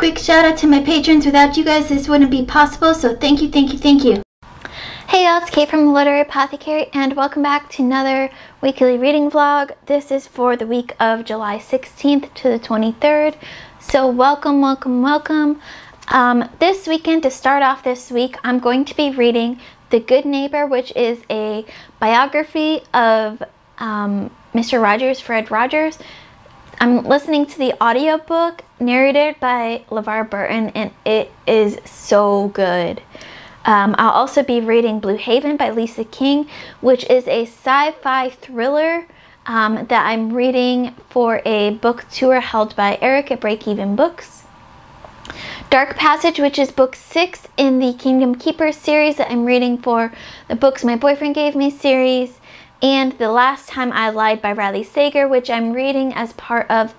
Quick shout out to my patrons. Without you guys, this wouldn't be possible, so thank you, thank you, thank you. Hey y'all, it's Kate from the Literary Apothecary, and welcome back to another weekly reading vlog. This is for the week of July 16th to the 23rd. So welcome, welcome, welcome. This weekend, to start off this week, I'm going to be reading The Good Neighbor, which is a biography of Mr. Rogers, Fred Rogers. I'm listening to the audiobook narrated by LeVar Burton, and it is so good. I'll also be reading Blue Haven by Lisa King, which is a sci-fi thriller that I'm reading for a book tour held by Eric at Break Even Books. Dark Passage, which is book 6 in the Kingdom Keepers series that I'm reading for the Books My Boyfriend Gave Me series. And The Last Time I Lied by Riley Sager, which I'm reading as part of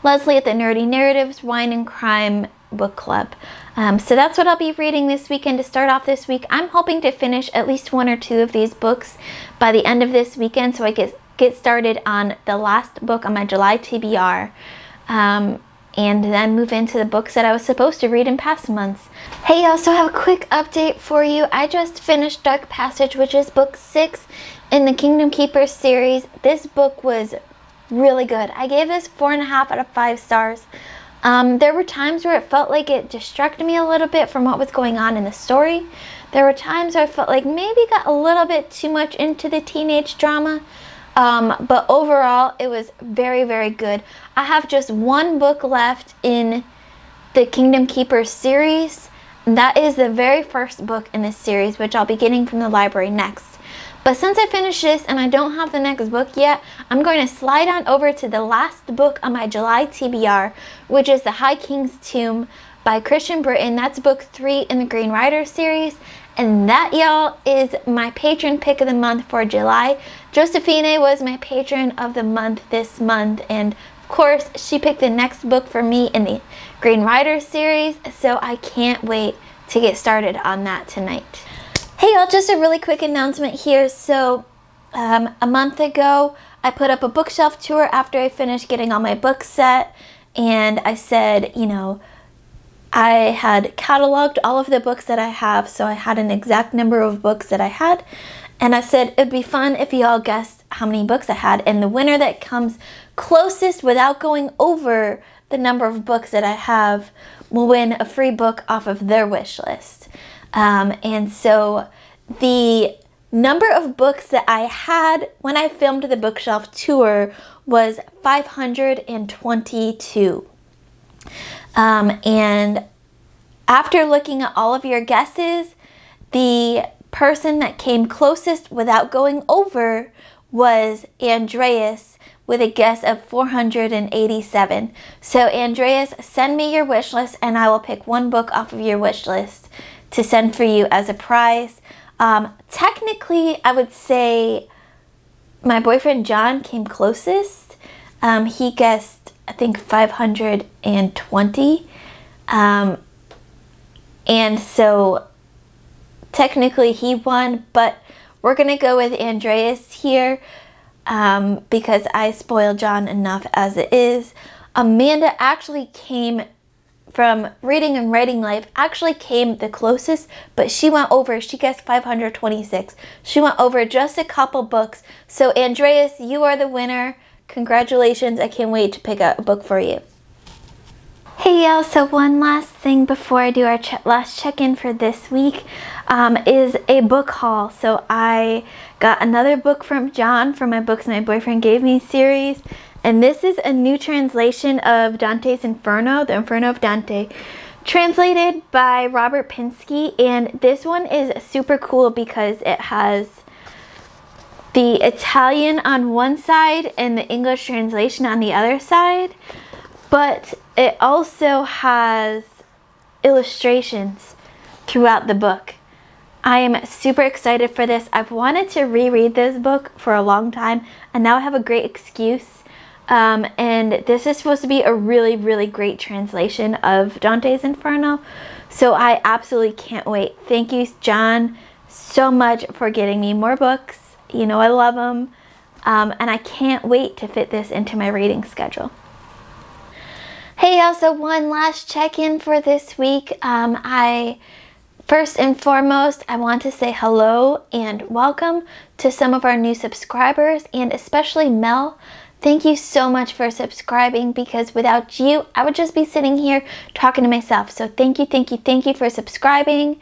Leslie at the Nerdy Narratives Wine and Crime book club. So that's what I'll be reading this weekend to start off this week. I'm hoping to finish at least 1 or 2 of these books by the end of this weekend, so I get started on the last book on my July TBR, and then move into the books that I was supposed to read in past months. Hey y'all, so I have a quick update for you. I just finished Dark Passage, which is book 6 in the Kingdom Keepers series. This book was really good. I gave this 4.5 out of 5 stars. There were times where it felt like it distracted me a little bit from what was going on in the story. There were times where I felt like maybe got a little bit too much into the teenage drama. But overall, it was very, very good. I have just 1 book left in the Kingdom Keepers series. And that is the very first book in this series, which I'll be getting from the library next. But since I finished this and I don't have the next book yet, I'm going to slide on over to the last book on my July TBR, which is The High King's Tomb by Christian Britain. That's book 3 in the Green Rider series. And that, y'all, is my patron pick of the month for July. Josephine was my patron of the month this month. And of course, she picked the next book for me in the Green Rider series. So I can't wait to get started on that tonight. Hey y'all, just a really quick announcement here. So a month ago, I put up a bookshelf tour after I finished getting all my books set. And I said, you know, I had cataloged all of the books that I have, so I had an exact number of books that I had. And I said it'd be fun if y'all guessed how many books I had. And the winner that comes closest without going over the number of books that I have will win a free book off of their wish list. And so the number of books that I had when I filmed the bookshelf tour was 522. And after looking at all of your guesses, the person that came closest without going over was Andreas with a guess of 487. So Andreas, send me your wish list and I will pick 1 book off of your wish list to send for you as a prize. Technically, I would say my boyfriend John came closest. He guessed, I think, 520. And so technically he won, but we're gonna go with Andreas here because I spoiled John enough as it is. Amanda actually came from Reading and Writing Life, actually came the closest, but she went over. She guessed 526. She went over just a couple books. So Andreas, you are the winner. Congratulations. I can't wait to pick out a book for you. Hey y'all, so one last thing before I do our last check-in for this week is a book haul. So I got another book from John from my Books My Boyfriend Gave Me series. And this is a new translation of Dante's Inferno, the Inferno of Dante, translated by Robert Pinsky. And this one is super cool because it has the Italian on one side and the English translation on the other side. But it also has illustrations throughout the book. I am super excited for this. I've wanted to reread this book for a long time, and now I have a great excuse. And this is supposed to be a really, really great translation of Dante's Inferno. So I absolutely can't wait. Thank you, John, so much for getting me more books. You know I love them. And I can't wait to fit this into my reading schedule. Hey y'all, so one last check-in for this week. First and foremost, I want to say hello and welcome to some of our new subscribers, and especially Mel. Thank you so much for subscribing, because without you, I would just be sitting here talking to myself. So thank you for subscribing.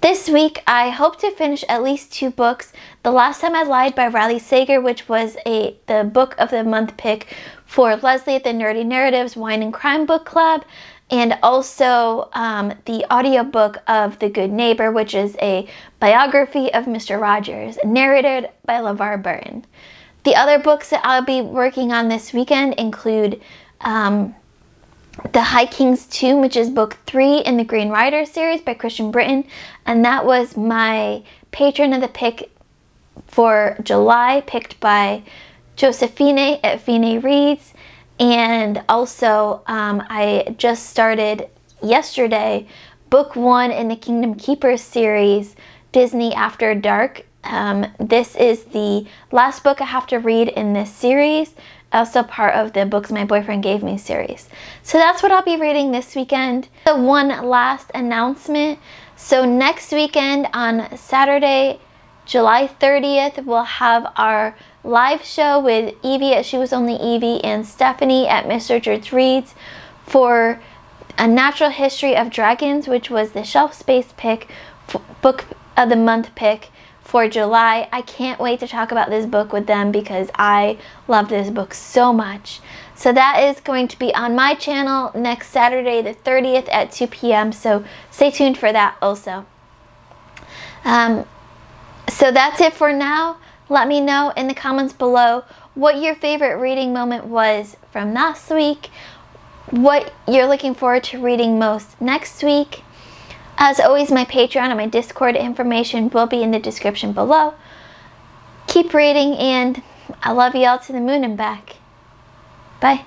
This week, I hope to finish at least 2 books. The Last Time I Lied by Riley Sager, which was the book of the month pick for Leslie at the Nerdy Narratives Wine and Crime Book Club, and also the audiobook of The Good Neighbor, which is a biography of Mr. Rogers, narrated by LeVar Burton. The other books that I'll be working on this weekend include The High King's Tomb, which is book 3 in the Green Rider series by Christian Britton, and that was my patron of the pick for July, picked by Josephine at Fine Reads. And also I just started yesterday book 1 in the Kingdom Keepers series, Disney After Dark. This is the last book I have to read in this series, also part of the Books My Boyfriend Gave Me series. So that's what I'll be reading this weekend. The one last announcement. So next weekend on Saturday, July 30th, we'll have our live show with Evie at She Was Only Evie and Stephanie at Miss Richards Reads for A Natural History of Dragons, which was the shelf space pick, book of the month pick for July. I can't wait to talk about this book with them because I love this book so much. So that is going to be on my channel next Saturday the 30th at 2 p.m. So stay tuned for that also. So that's it for now. Let me know in the comments below what your favorite reading moment was from last week, what you're looking forward to reading most next week. As always, my Patreon and my Discord information will be in the description below. Keep reading, and I love you all to the moon and back. Bye.